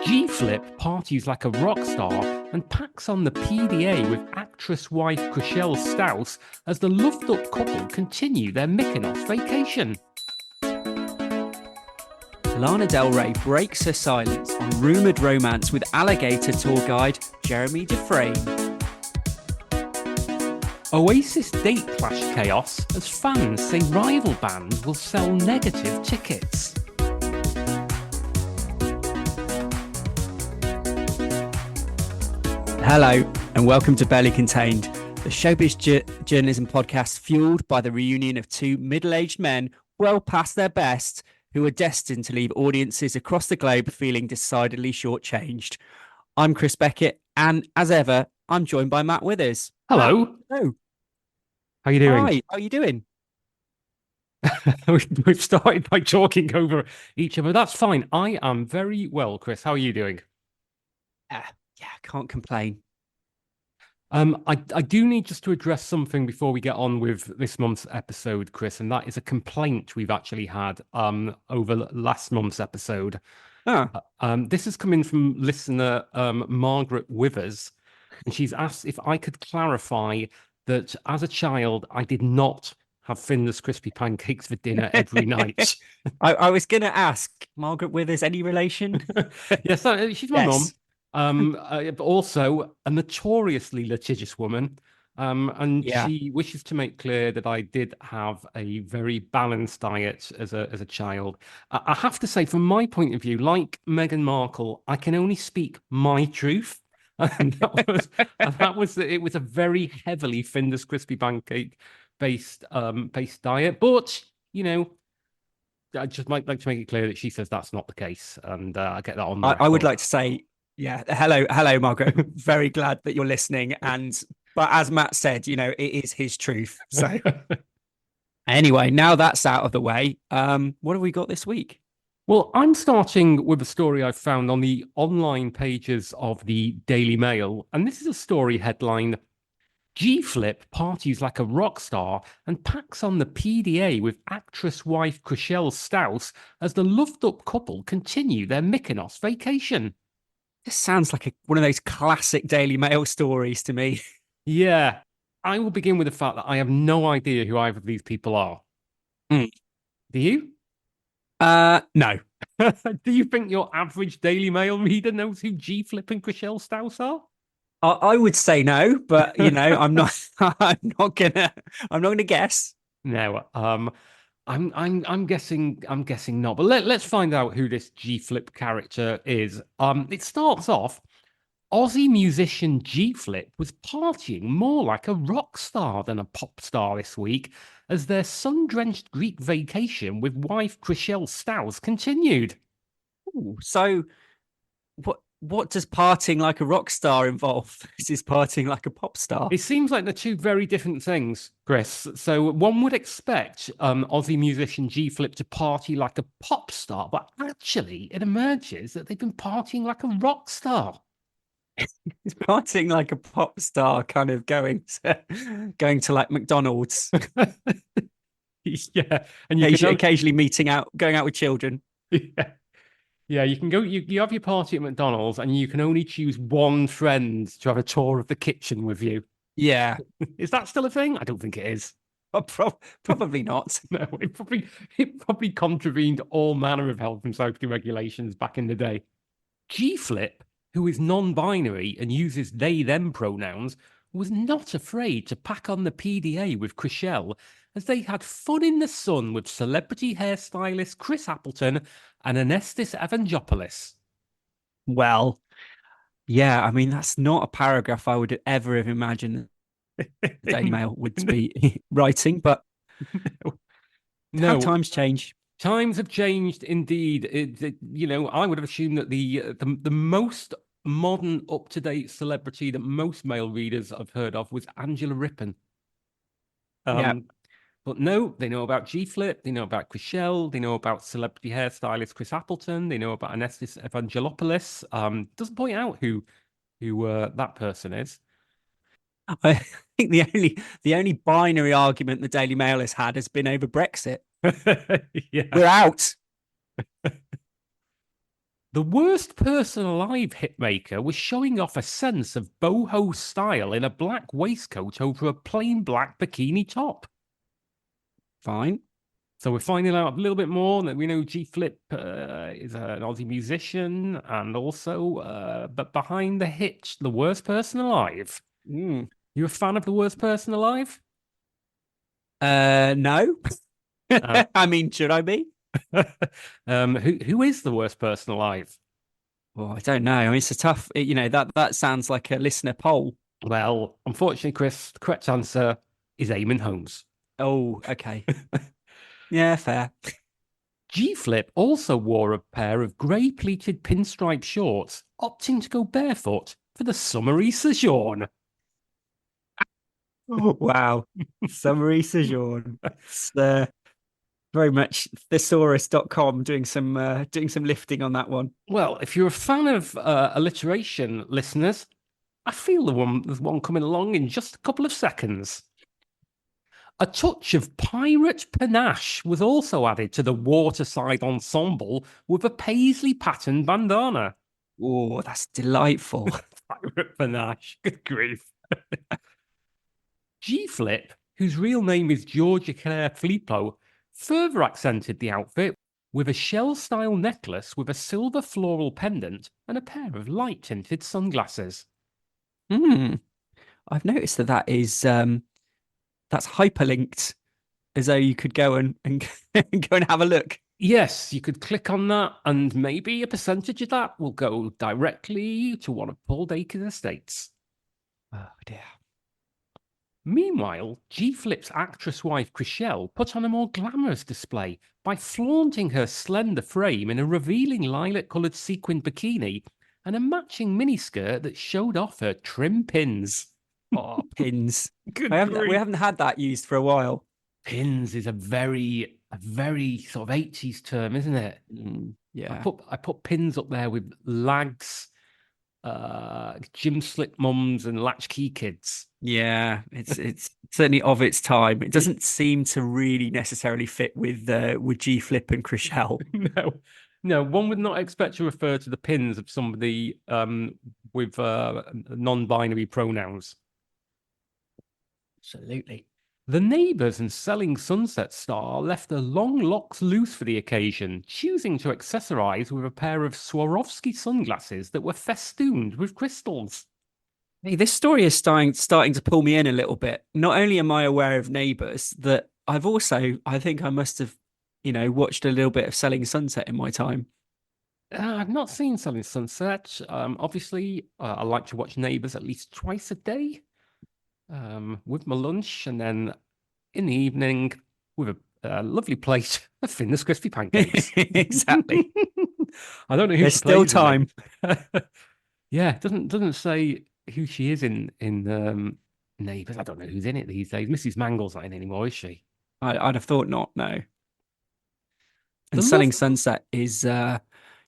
G-Flip parties like a rock star and packs on the PDA with actress wife Chriselle Staus as the loved-up couple continue their Mykonos vacation. Lana Del Rey breaks her silence on rumoured romance with alligator tour guide Jeremy Dufresne. Oasis date clash chaos as fans say rival bands will sell negative tickets. Hello and welcome to Barely Contained, the showbiz journalism podcast fueled by the reunion of two middle-aged men well past their best who are destined to leave audiences across the globe feeling decidedly shortchanged. I'm Chris Beckett, and as ever, I'm joined by Matt Withers. Hello. Hello. How are you doing? Hi, how are you doing? We've started by talking over each other. That's fine. I am very well, Chris. How are you doing? Yeah, can't complain. I do need just to address something before we get on with this month's episode, Chris, and that is a complaint we've actually had over last month's episode. This has come in from listener Margaret Withers, and she's asked if I could clarify that as a child, I did not have Finder's crispy pancakes for dinner every night. I was going to ask, Margaret Withers, any relation? Yes, she's my mum. But also a notoriously litigious woman. She wishes to make clear that I did have a very balanced diet as a child. I have to say, from my point of view, like Meghan Markle, I can only speak my truth. And it was a very heavily Finder's crispy pancake based diet. But, you know, I just might like to make it clear that she says that's not the case. And I get that on the I would like to say, yeah, hello, Margaret. Very glad that you're listening. But as Matt said, you know, it is his truth. So anyway, now that's out of the way. What have we got this week? Well, I'm starting with a story I found on the online pages of the Daily Mail. And this is a story headline: G-Flip parties like a rock star and packs on the PDA with actress wife Chriselle Staus as the loved-up couple continue their Mykonos vacation. This sounds like one of those classic Daily Mail stories to me. Yeah. I will begin with the fact that I have no idea who either of these people are. Do you? No. Do you think your average Daily Mail reader knows who G-Flip and Chriselle Staus are? I would say no, but you know, I'm not gonna guess. No. I'm guessing not. But let's find out who this G-Flip character is. It starts off: Aussie musician G-Flip was partying more like a rock star than a pop star this week as their sun-drenched Greek vacation with wife Chriselle Staus continued. Ooh, so what does partying like a rock star involve? This is partying like a pop star. It seems like they're two very different things, Chris. So one would expect Aussie musician G-Flip to party like a pop star, but actually it emerges that they've been partying like a rock star. He's partying like a pop star, kind of going to like McDonald's. Yeah, and occasionally going out with children. Yeah. Yeah, you can go. You have your party at McDonald's, and you can only choose one friend to have a tour of the kitchen with you. Yeah, is that still a thing? I don't think it is. Probably not. No, it probably contravened all manner of health and safety regulations back in the day. G-Flip, who is non-binary and uses they/them pronouns, was not afraid to pack on the PDA with Chriselle as they had fun in the sun with celebrity hairstylist Chris Appleton and Anestis Evangelopoulos. Well, yeah, I mean, that's not a paragraph I would ever have imagined the Daily Mail would be writing, but no. How times change. Times have changed indeed. You know, I would have assumed that the most modern, up-to-date celebrity that most male readers have heard of was Angela Rippon. But no, they know about G-Flip, they know about Chriselle, they know about celebrity hairstylist Chris Appleton, they know about Anestis Evangelopoulos. Doesn't point out who that person is. I think the only binary argument the Daily Mail has had has been over Brexit. Yeah. We're out. The worst person alive hitmaker was showing off a sense of boho style in a black waistcoat over a plain black bikini top. Fine. So we're finding out a little bit more that we know G Flip is an Aussie musician, and also, but behind the hitch, the worst person alive. Mm. You a fan of the worst person alive? No. I mean, should I be? Who is the worst person alive? Well, I don't know. I mean, it's a tough. That sounds like a listener poll. Well, unfortunately, Chris, the correct answer is Eamon Holmes. Oh, okay. Yeah, fair. G Flip also wore a pair of grey pleated pinstripe shorts, opting to go barefoot for the summery sojourn. Wow. Summary sojourn. It's very much thesaurus.com doing some lifting on that one. Well, if you're a fan of alliteration, listeners, I feel there's one coming along in just a couple of seconds. A touch of pirate panache was also added to the waterside ensemble with a paisley patterned bandana. Oh, that's delightful. Pirate panache, good grief. G Flip, whose real name is Georgia Claire Filippo, further accented the outfit with a shell-style necklace with a silver floral pendant and a pair of light-tinted sunglasses. I've noticed that is that's hyperlinked, as though you could go and go and have a look. Yes, you could click on that, and maybe a percentage of that will go directly to one of Paul Dacre's estates. Oh dear. Meanwhile, G Flip's actress wife Chriselle put on a more glamorous display by flaunting her slender frame in a revealing lilac-coloured sequined bikini and a matching miniskirt that showed off her trim pins. Oh, pins. We haven't had that used for a while. Pins is a very sort of 80s term, isn't it? Yeah. I put pins up there with lags, gym slip mums and latchkey kids. Yeah, it's certainly of its time. It doesn't seem to really necessarily fit with G Flip and Chriselle. No, one would not expect to refer to the pins of somebody with non-binary pronouns. Absolutely. The Neighbours and Selling Sunset star left their long locks loose for the occasion, choosing to accessorize with a pair of Swarovski sunglasses that were festooned with crystals. Hey, this story is starting to pull me in a little bit. Not only am I aware of Neighbours, that I think I must have, watched a little bit of Selling Sunset in my time. I've not seen Selling Sunset. Obviously, I like to watch Neighbours at least twice a day. With my lunch, and then in the evening with a lovely plate of Findus crispy pancakes. Exactly. I don't know who There's still time. Yeah, it doesn't say who she is in Neighbours. I don't know who's in it these days. Mrs. Mangle's not in anymore, is she? I'd have thought not. No. And Selling Sunset is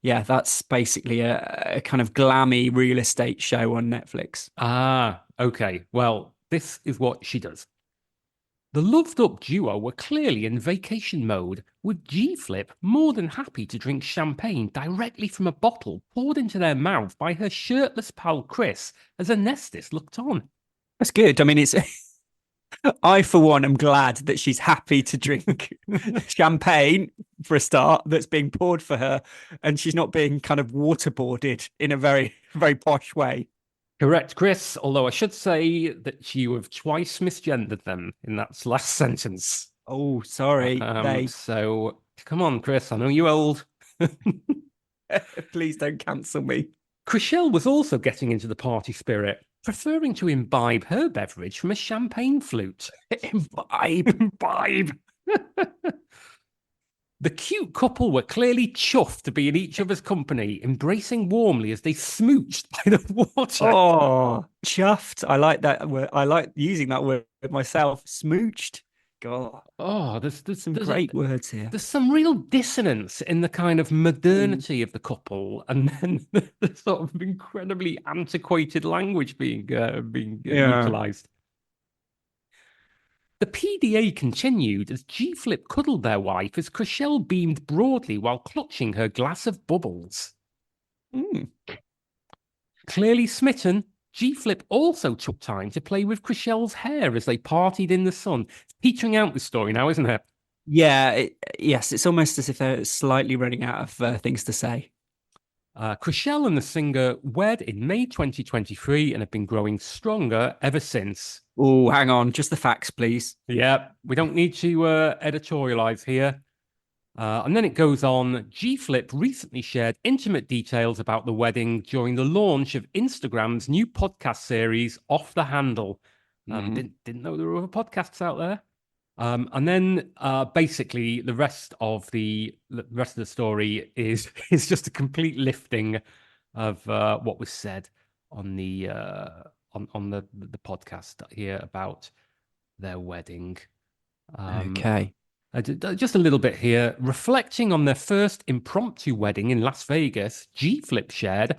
that's basically a kind of glammy real estate show on Netflix. Ah, okay. Well, this is what she does. The loved-up duo were clearly in vacation mode, with G-Flip more than happy to drink champagne directly from a bottle poured into their mouth by her shirtless pal Chris as Anestis looked on. That's good. I mean, I, for one, am glad that she's happy to drink champagne for a start that's being poured for her, and she's not being kind of waterboarded in a very, very posh way. Correct, Chris, although I should say that you have twice misgendered them in that last sentence. Oh, sorry. So, come on, Chris, I know you're old. Please don't cancel me. Chriselle was also getting into the party spirit, preferring to imbibe her beverage from a champagne flute. Imbibe. The cute couple were clearly chuffed to be in each other's company, embracing warmly as they smooched by the water. Oh, chuffed. I like that word. I like using that word myself. Smooched. God. Oh, there's some great words here. There's some real dissonance in the kind of modernity of the couple, and then the sort of incredibly antiquated language being utilized. The PDA continued as G-Flip cuddled their wife as Chriselle beamed broadly while clutching her glass of bubbles. Mm. Clearly smitten, G-Flip also took time to play with Chriselle's hair as they partied in the sun. It's petering out the story now, isn't it? Yeah, yes, it's almost as if they're slightly running out of things to say. Chriselle and the singer wed in May 2023 and have been growing stronger ever since. Oh, hang on, just the facts, please. Yeah, we don't need to editorialize here. And then it goes on. G-Flip recently shared intimate details about the wedding during the launch of Instagram's new podcast series, Off the Handle. Didn't know there were other podcasts out there. And then basically the rest of the story is is just a complete lifting of what was said on the on the podcast here about their wedding. Okay. Just a little bit here. Reflecting on their first impromptu wedding in Las Vegas, G-Flip shared,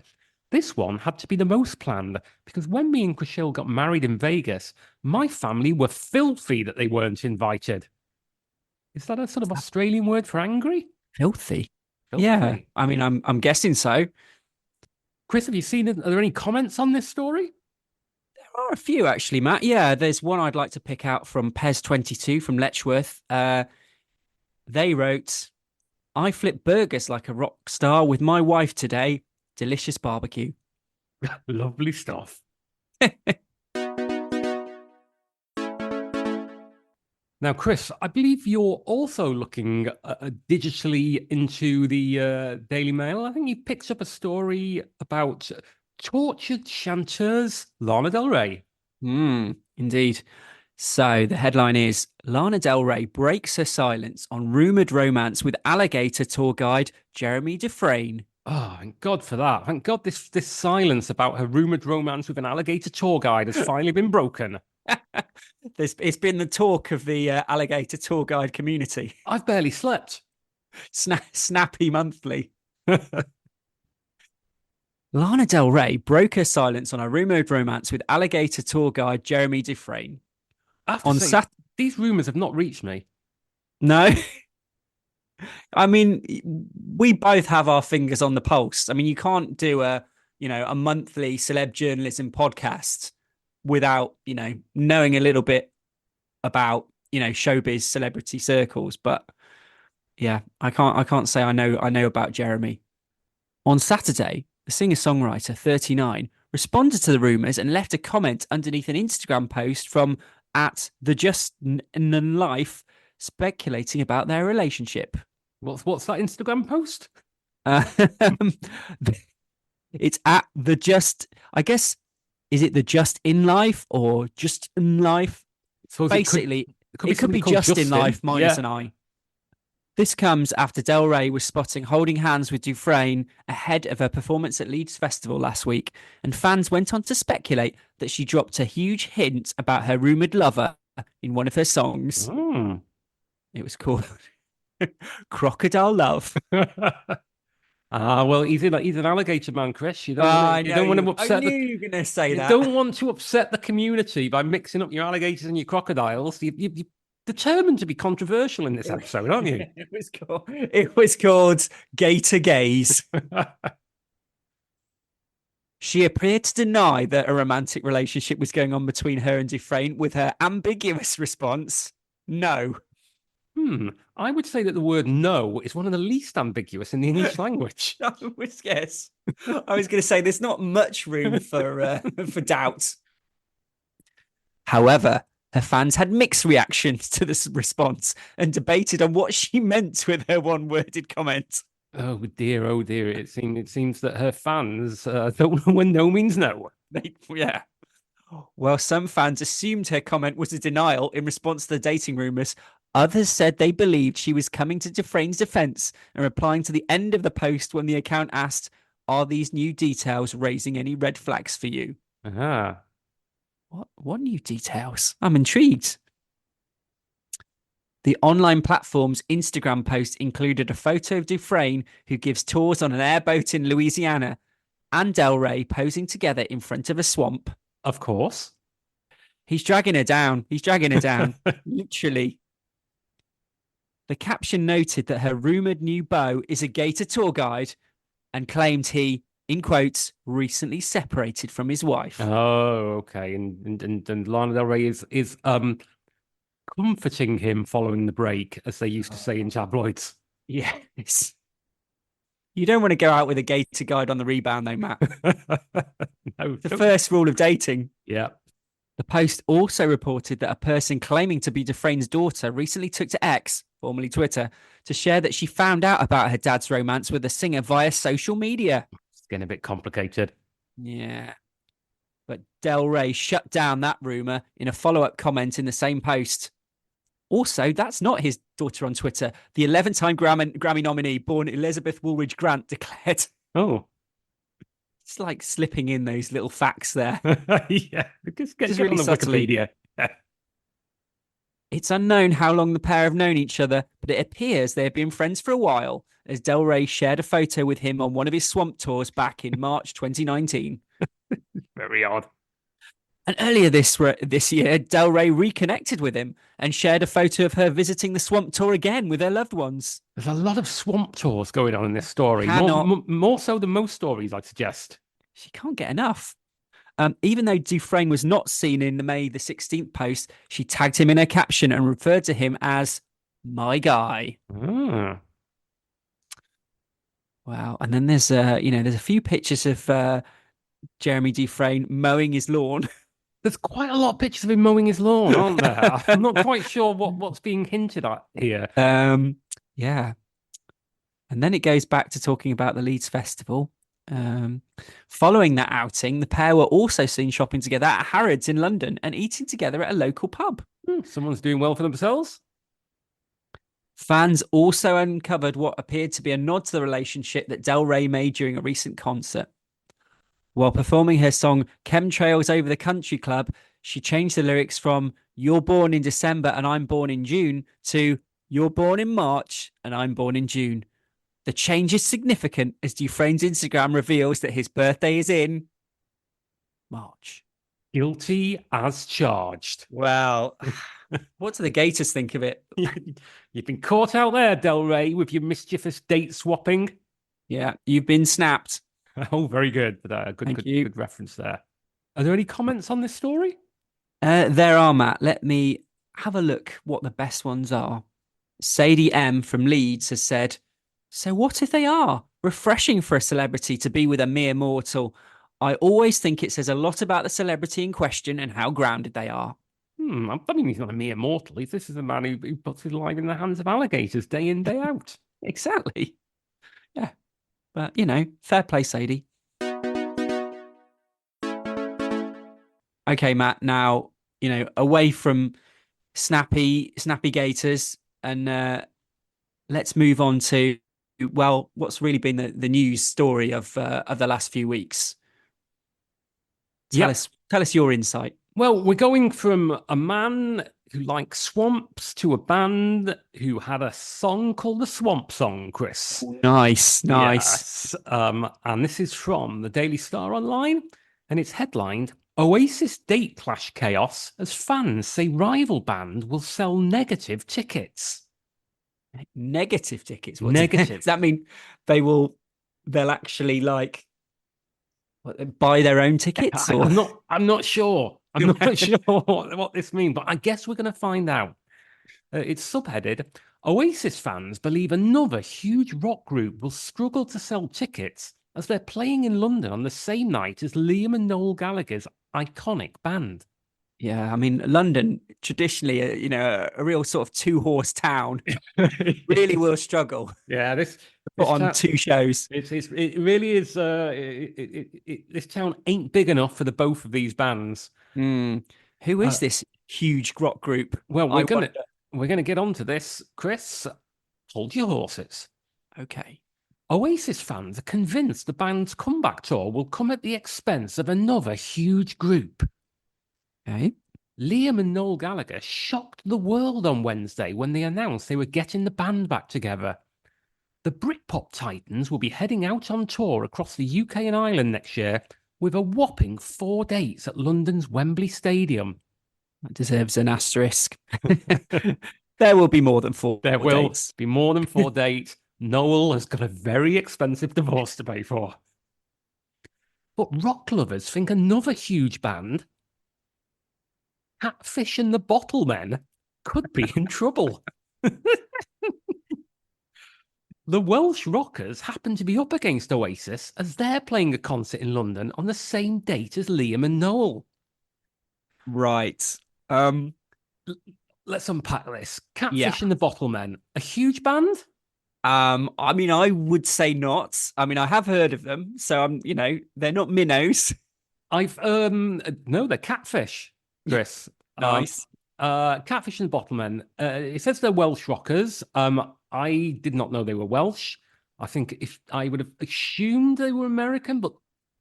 "This one had to be the most planned because when me and Chriselle got married in Vegas, my family were filthy that they weren't invited." Is that a sort of Australian word for angry? Filthy. Filthy. Yeah, I mean, I'm guessing so. Chris, have you seen it? Are there any comments on this story? There are a few actually, Matt. Yeah, there's one I'd like to pick out from Pez22 from Letchworth. They wrote, "I flip burgers like a rock star with my wife today. Delicious barbecue." Lovely stuff. Now, Chris, I believe you're also looking digitally into the Daily Mail. I think you picked up a story about tortured chanteurs Lana Del Rey. Indeed. So the headline is Lana Del Rey breaks her silence on rumored romance with alligator tour guide Jeremy Dufresne. Oh, thank God for that. Thank God this silence about her rumored romance with an alligator tour guide has finally been broken. It's been the talk of the alligator tour guide community. I've barely slept. Snappy monthly. Lana Del Rey broke her silence on a rumored romance with alligator tour guide Jeremy Dufresne. These rumors have not reached me. No. I mean, we both have our fingers on the pulse. I mean, you can't do a monthly celeb journalism podcast without, knowing a little bit about, showbiz celebrity circles. But yeah, I can't say I know about Jeremy. On Saturday, the singer-songwriter 39 responded to the rumors and left a comment underneath an Instagram post from @TheJustNLife speculating about their relationship. What's that Instagram post? It's I guess, is it the Just in Life or Just in Life? So basically, it could be Just in Life minus an I. This comes after Del Rey was spotting holding hands with Dufresne ahead of her performance at Leeds Festival last week, and fans went on to speculate that she dropped a huge hint about her rumoured lover in one of her songs. It was called Crocodile Love. Well, he's an alligator man, Chris. You don't want to upset. I knew you were going to say that. You don't want to upset the community by mixing up your alligators and your crocodiles. You're determined to be controversial in this episode, aren't you? It was called Gator Gaze. She appeared to deny that a romantic relationship was going on between her and Dufresne, with her ambiguous response, "No." I would say that the word "no" is one of the least ambiguous in the English language. I was going to say there's not much room for doubt. However, her fans had mixed reactions to this response and debated on what she meant with her one-worded comment. Oh dear! It seems that her fans don't know when no means no. Yeah. Well, some fans assumed her comment was a denial in response to the dating rumors. Others said they believed she was coming to Dufresne's defense and replying to the end of the post when the account asked, "Are these new details raising any red flags for you?" What new details? I'm intrigued. The online platform's Instagram post included a photo of Dufresne, who gives tours on an airboat in Louisiana, and Del Rey posing together in front of a swamp. Of course. He's dragging her down. Literally. The caption noted that her rumoured new beau is a gator tour guide and claimed he in quotes, recently separated from his wife. Oh, okay. And Lana Del Rey is comforting him following the break, as they used to say in tabloids. Yes. You don't want to go out with a gator guide on the rebound, though, Matt. No, The first rule of dating. Yeah. The Post also reported that a person claiming to be Dufresne's daughter recently took to X, formerly Twitter, to share that she found out about her dad's romance with the singer via social media. It's getting a bit complicated. Yeah. But Del Rey shut down that rumor in a follow-up comment in the same post. Also, that's not his daughter on Twitter. The 11-time Grammy nominee, born Elizabeth Woolridge Grant, declared. Oh. It's like slipping in those little facts there. Yeah, get really on the subtly. Wikipedia. It's unknown how long the pair have known each other, but it appears they have been friends for a while, as Del Rey shared a photo with him on one of his swamp tours back in March 2019. Very odd. And earlier this year, Del Rey reconnected with him and shared a photo of her visiting the swamp tour again with her loved ones. There's a lot of swamp tours going on in this story. More so than most stories, I'd suggest. She can't get enough. Even though Dufresne was not seen in the May the 16th post, she tagged him in her caption and referred to him as my guy. Ah. Wow. And then there's a few pictures of Jeremy Dufresne mowing his lawn. There's quite a lot of pictures of him mowing his lawn, aren't there? I'm not quite sure what's being hinted at here. Yeah. And then it goes back to talking about the Leeds Festival. Following that outing, the pair were also seen shopping together at Harrods in London and eating together at a local pub. Someone's doing well for themselves. Fans also uncovered what appeared to be a nod to the relationship that Del Rey made during a recent concert. While performing her song Chemtrails Over the Country Club, she changed the lyrics from "You're born in December and I'm born in June" to "You're born in March and I'm born in June." The change is significant as Dufresne's Instagram reveals that his birthday is in March. Guilty as charged. Well, what do the Gators think of it? You've been caught out there, Del Rey, with your mischievous date swapping. Yeah, you've been snapped. Oh, very good. Good reference there. Are there any comments on this story? There are, Matt. Let me have a look what the best ones are. Sadie M from Leeds has said, "So what if they are? Refreshing for a celebrity to be with a mere mortal. I always think it says a lot about the celebrity in question and how grounded they are." I mean, he's not a mere mortal. This is a man who puts his life in the hands of alligators day in, day out. Exactly. Yeah. But, fair play, Sadie. Okay, Matt, now, away from snappy gators and let's move on to, well, what's really been the news story of the last few weeks. Tell us your insight. Well, we're going from a man who likes swamps to a band who had a song called the Swamp Song, Chris. Nice. Yes. And this is from the Daily Star Online, and it's headlined, "Oasis date clash chaos as fans say rival band will sell negative tickets." Negative tickets? What negative? Does that mean they'll actually buy their own tickets? Or? I'm not sure. I'm not sure what this means, but I guess we're going to find out. It's subheaded, "Oasis fans believe another huge rock group will struggle to sell tickets as they're playing in London on the same night as Liam and Noel Gallagher's iconic band." Yeah, I mean, London, traditionally, a real sort of two-horse town, really will struggle. Yeah, this put on two shows. It really is. This town ain't big enough for the both of these bands. Who is this huge rock group? Well, we're gonna get onto this, Chris. Hold your horses. Okay. Oasis fans are convinced the band's comeback tour will come at the expense of another huge group. Okay. Liam and Noel Gallagher shocked the world on Wednesday when they announced they were getting the band back together. The Britpop Titans will be heading out on tour across the UK and Ireland next year with a whopping 4 dates at London's Wembley Stadium. That deserves an asterisk. There will be more than 4 There will be more than 4 dates. Noel has got a very expensive divorce to pay for. But rock lovers think another huge band, Catfish and the Bottlemen, could be in trouble. The Welsh rockers happen to be up against Oasis as they're playing a concert in London on the same date as Liam and Noel. Right. Let's unpack this. Catfish and the Bottlemen, a huge band? I mean, I would say not. I mean, I have heard of them, so they're not minnows. No, they're Catfish, Chris. Nice. Catfish and the Bottlemen. It says they're Welsh rockers. I did not know they were Welsh. I think if I would have assumed they were American, but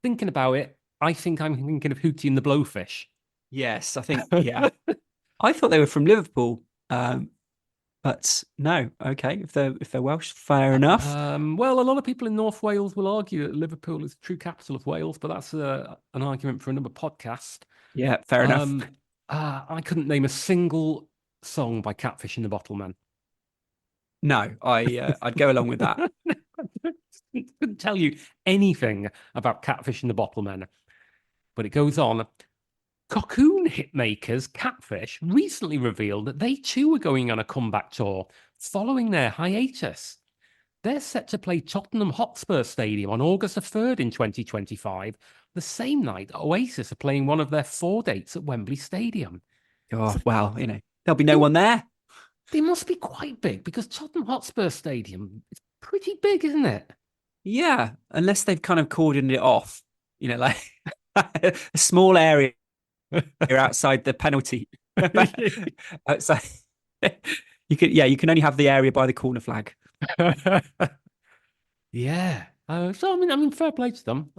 thinking about it, I think I'm thinking of Hootie and the Blowfish. Yes, I think, yeah. I thought they were from Liverpool. But no, okay. If they're Welsh, fair enough. Well, a lot of people in North Wales will argue that Liverpool is the true capital of Wales, but that's an argument for another podcast. Yeah, fair enough. I couldn't name a single song by Catfish and the Bottlemen. No, I'd go along with that. I couldn't tell you anything about Catfish and the Bottlemen, but it goes on. Cocoon hitmakers Catfish recently revealed that they too were going on a comeback tour following their hiatus. They're set to play Tottenham Hotspur Stadium on August the 3rd in 2025, the same night Oasis are playing one of their 4 dates at Wembley Stadium. Oh, well, there'll be no one there. They must be quite big because Tottenham Hotspur Stadium is pretty big, isn't it? Yeah, unless they've kind of cordoned it off, like a small area outside the penalty. Outside, you can only have the area by the corner flag. Yeah. So I mean, fair play to them.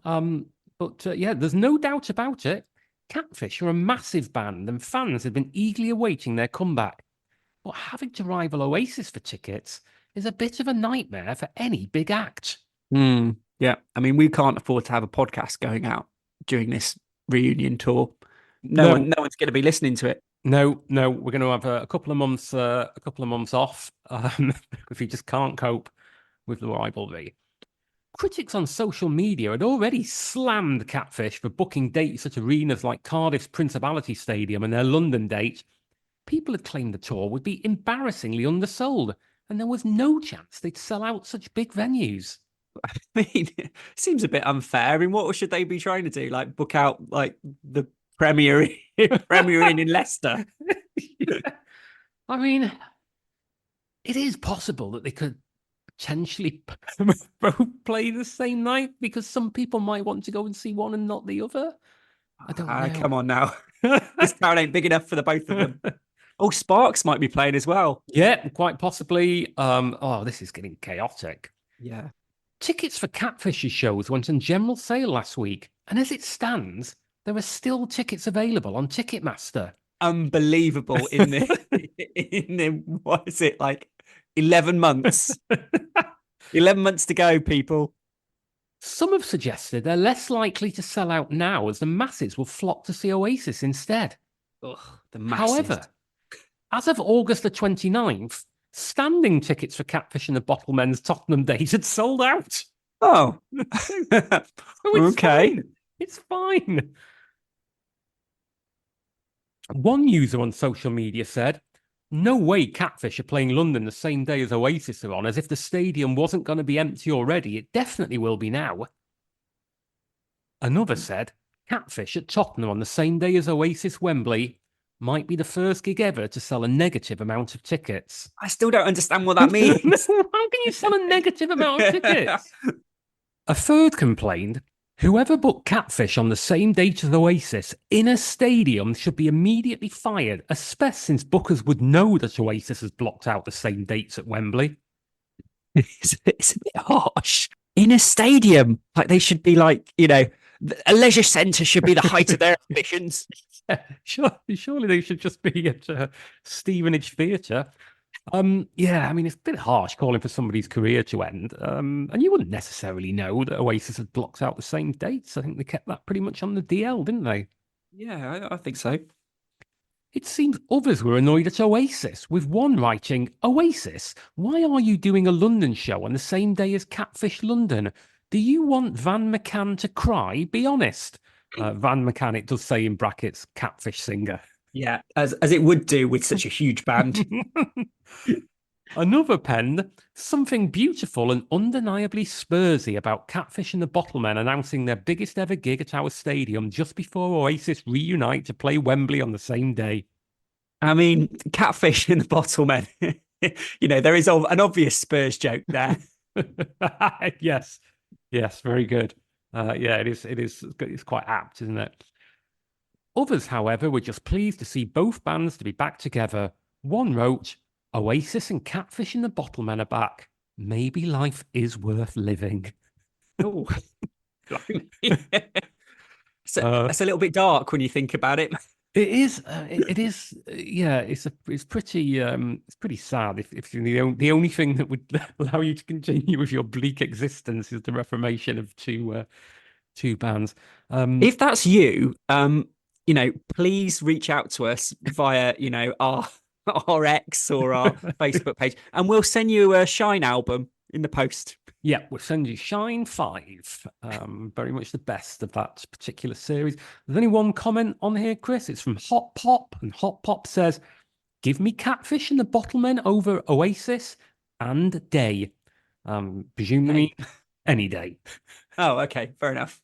But there's no doubt about it. Catfish are a massive band, and fans have been eagerly awaiting their comeback. But having to rival Oasis for tickets is a bit of a nightmare for any big act. Yeah, I mean, we can't afford to have a podcast going out during this reunion tour. No one's going to be listening to it. No, we're going to have a couple of months off because we just can't cope with the rivalry. Critics on social media had already slammed Catfish for booking dates at arenas like Cardiff's Principality Stadium and their London date. People had claimed the tour would be embarrassingly undersold, and there was no chance they'd sell out such big venues. I mean, it seems a bit unfair. I mean, what should they be trying to do? Like book out like the Premier in Leicester? Yeah. I mean, it is possible that they could potentially both play the same night because some people might want to go and see one and not the other. I don't know. Come on now. This town ain't big enough for the both of them. Oh, Sparks might be playing as well. Yeah, quite possibly. This is getting chaotic. Yeah. Tickets for Catfish's shows went on general sale last week, and as it stands, there are still tickets available on Ticketmaster. Unbelievable in the what is it, like 11 months? 11 months to go, people. Some have suggested they're less likely to sell out now as the masses will flock to see Oasis instead. Ugh, the masses. However, as of August the 29th, standing tickets for Catfish and the Bottlemen's Tottenham date had sold out. Oh. Okay. Fine. It's fine. One user on social media said, "No way Catfish are playing London the same day as Oasis are on, as if the stadium wasn't going to be empty already. It definitely will be now." Another said, "Catfish at Tottenham on the same day as Oasis Wembley might be the first gig ever to sell a negative amount of tickets." I still don't understand what that means. How can you sell a negative amount of tickets? A third complained, "Whoever booked Catfish on the same date as Oasis in a stadium should be immediately fired, especially since bookers would know that Oasis has blocked out the same dates at Wembley." It's a bit harsh. In a stadium, like they should be like, a leisure centre should be the height of their ambitions. Yeah, surely they should just be at Stevenage Theatre. I mean, it's a bit harsh calling for somebody's career to end. And you wouldn't necessarily know that Oasis had blocked out the same dates. I think they kept that pretty much on the DL, didn't they? Yeah, I think so. It seems others were annoyed at Oasis, with one writing, "Oasis, why are you doing a London show on the same day as Catfish London? Do you want Van McCann to cry? Be honest. Van McCann, it does say in brackets, catfish singer. Yeah, as it would do with such a huge band. Another pen, something beautiful and undeniably Spursy about Catfish and the Bottlemen announcing their biggest ever gig at our stadium just before Oasis reunite to play Wembley on the same day. I mean, Catfish and the Bottlemen. There is an obvious Spurs joke there. Yes, very good. Yeah, it's quite apt, isn't it? Others, however, were just pleased to see both bands to be back together. One wrote, Oasis and Catfish and the Bottlemen are back. Maybe life is worth living. Oh, so that's a little bit dark when you think about it. It is. It is. Yeah. It's pretty sad. If the only thing that would allow you to continue with your bleak existence is the reformation of two bands. If that's you, please reach out to us via our X or our Facebook page, and we'll send you a Shine album in the post. Yeah, we'll send you Shine 5. Very much the best of that particular series. There's only one comment on here, Chris. It's from Hot Pop, and Hot Pop says, give me Catfish and the Bottlemen over Oasis and Day. Presumably any day. Oh, okay, fair enough.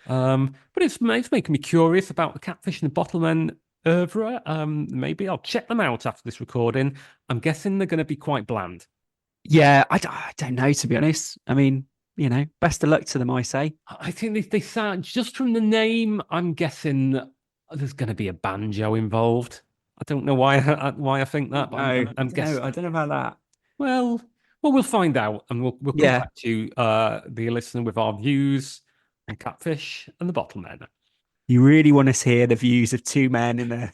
But it's making me curious about the Catfish and the Bottlemen oeuvre. Maybe I'll check them out after this recording. I'm guessing they're going to be quite bland. Yeah, I don't know, to be honest. I mean, best of luck to them, I say. I think they sound, just from the name, I'm guessing there's going to be a banjo involved. I don't know why I think that, but I'm guessing. No, I don't know about that. Well, we'll find out, and we'll come back to the listener with our views on Catfish and the Bottlemen. You really want to hear the views of two men in their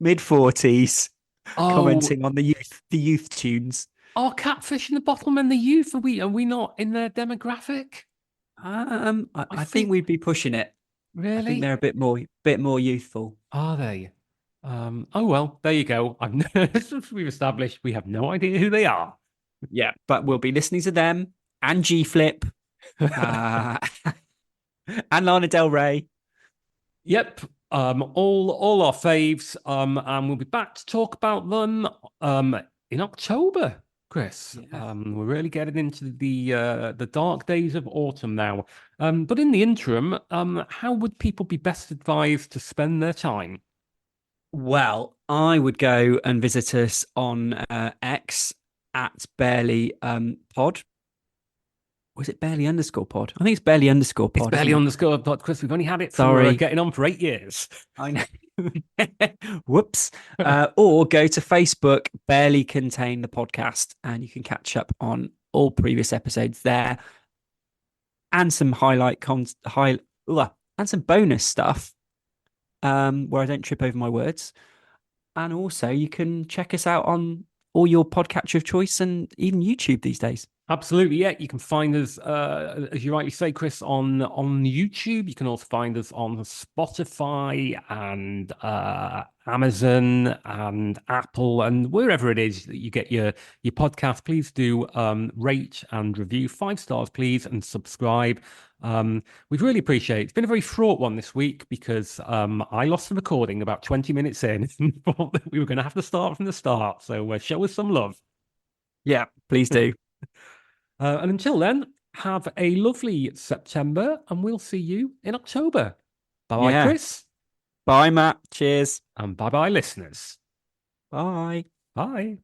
mid-40s commenting on the youth tunes. Are Catfish and the Bottlemen the youth? Are we not in their demographic? I think we'd be pushing it. Really? I think they're a bit more youthful. Are they? Oh well, there you go. We've established we have no idea who they are. Yeah, but we'll be listening to them and G Flip, and Lana Del Rey. Yep. All our faves. And we'll be back to talk about them in October, Chris. Yeah. We're really getting into the dark days of autumn now. But in the interim, how would people be best advised to spend their time? Well, I would go and visit us on X at barely pod. Was it barely _pod? I think it's barely _pod. It's barely _pod, Chris. We've only had it for getting on for 8 years. I know. Whoops. Or go to Facebook, Barely Contain the Podcast, and you can catch up on all previous episodes there, and some and some bonus stuff where I don't trip over my words. And also, you can check us out on all your podcatcher of choice and even YouTube these days. Absolutely, yeah. You can find us, as you rightly say, Chris, on YouTube. You can also find us on Spotify and Amazon and Apple and wherever it is that you get your podcast. Please do rate and review 5 stars, please, and subscribe. We'd really appreciate it. It's been a very fraught one this week because I lost the recording about 20 minutes in and thought that we were going to have to start from the start. So show us some love. Yeah, please do. And until then, have a lovely September, and we'll see you in October. Bye-bye, Chris. Bye, Matt. Cheers. And bye-bye, listeners. Bye. Bye.